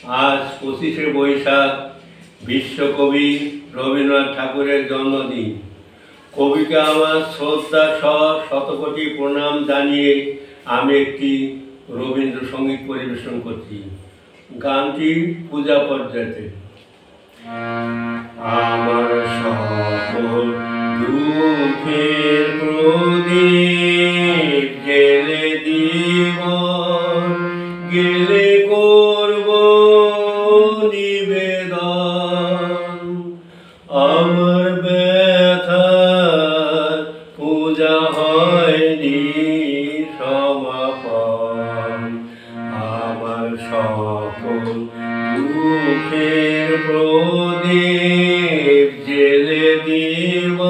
आज 25শে বৈশাখ বিশ্বকবি রবীন্দ্রনাথ ঠাকুরের জন্মদিন। কবিকে আমার শ্রদ্ধা সহ শতকোটি প্রণাম জানিয়ে আমি একটি রবীন্দ্রসঙ্গীত পরিবেশন করছি। গানটি পূজা পর্যায়ে। আমার সকল দুঃখের প্রদীপ জেলে দিব, গেলে করব নিবেদন। আমার ব্যথার পূজা হয়নি সমাপন। আমার সকল দুঃখের প্রদীপ জেলে দিব,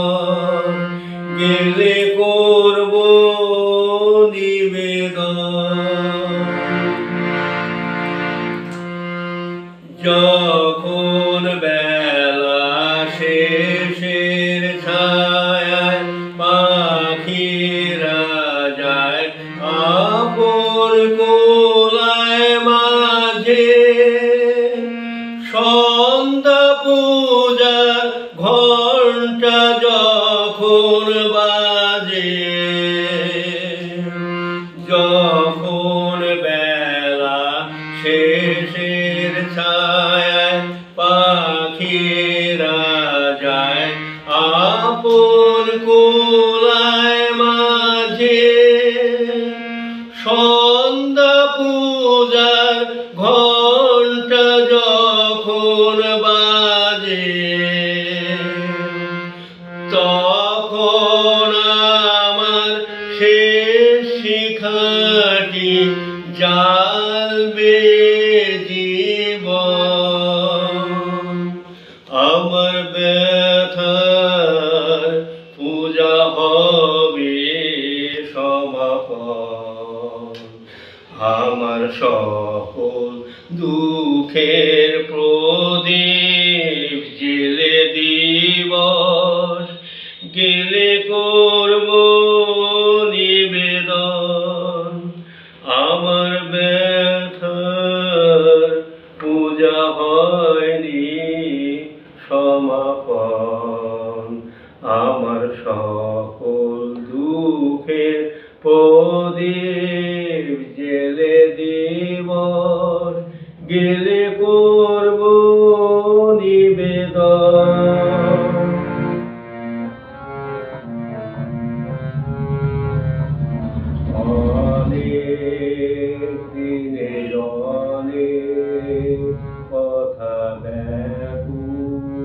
গেলে করব নিবেদন। যখন বেলা শেষের ছায়ায় পাখিরা যায় আপন কোলায় মাঝে, সন্ধ্যা পূজার ঘণ্টা যখন বাজে, যখন বেলা শেষের ছায়ায় পাখিরা যায় আপন কোলায় মাঝে, সন্ধ্যা পূজার ঘণ্টা যখন বাজে, তখন আমার শেষ শিখাটি জ্বালবে জীবন। আমার ব্যথার পূজা হবে সমাপন। আমার সকল দুঃখের প্রদীপ জেলে দিবস, গেলে করব নিবেদন। আমার ব্যথার পূজা হয়নি সমাপন। আমার সকল দুঃখের প্রদীপ জেলে দিবস, গেলে করব নিবেদন। অনেক দিনের অনেক কথা ব্যাকুলতা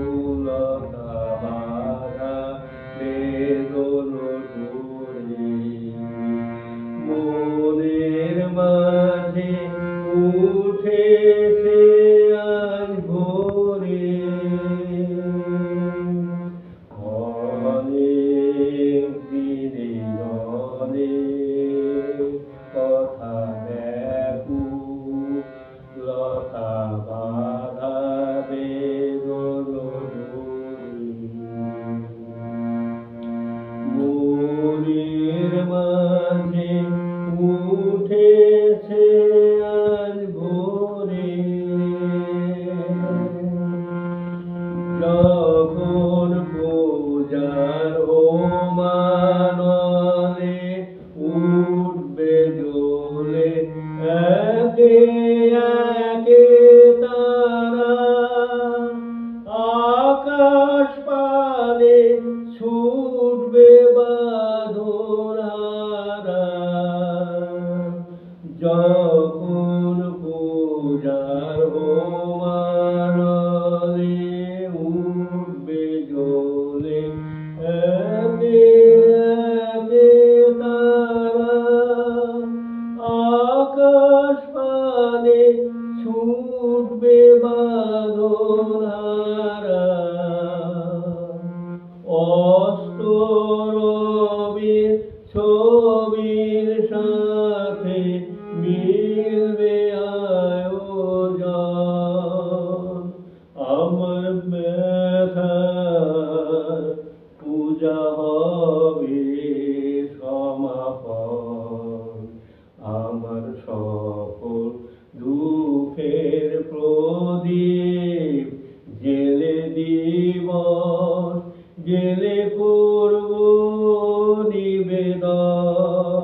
বাধা বেদন করে, মনের মাঝে উঠেছে আজ ভোরে। অনেক দিনের অনেক কথা ব্যাকুলতা বাধা বেদন করে, মনের মাঝে উঠেছে আজ ভোরে। যখন পূজার হোমানলে উঠবে জ্বলে একে একে তারা, আকাশ পানে ছুটবে বাঁধনহারা। যখন পূজার হোমানলে উঠবে জ্বলে একে একে তারা, আকাশ পানে ছুটবে বাঁধনহারা। অস্ত রবির ছবির সাথে মিলবে আয়োজন। আমার ব্যথার পূজা হবে সমাপন। আমার সকল দুঃখের দাও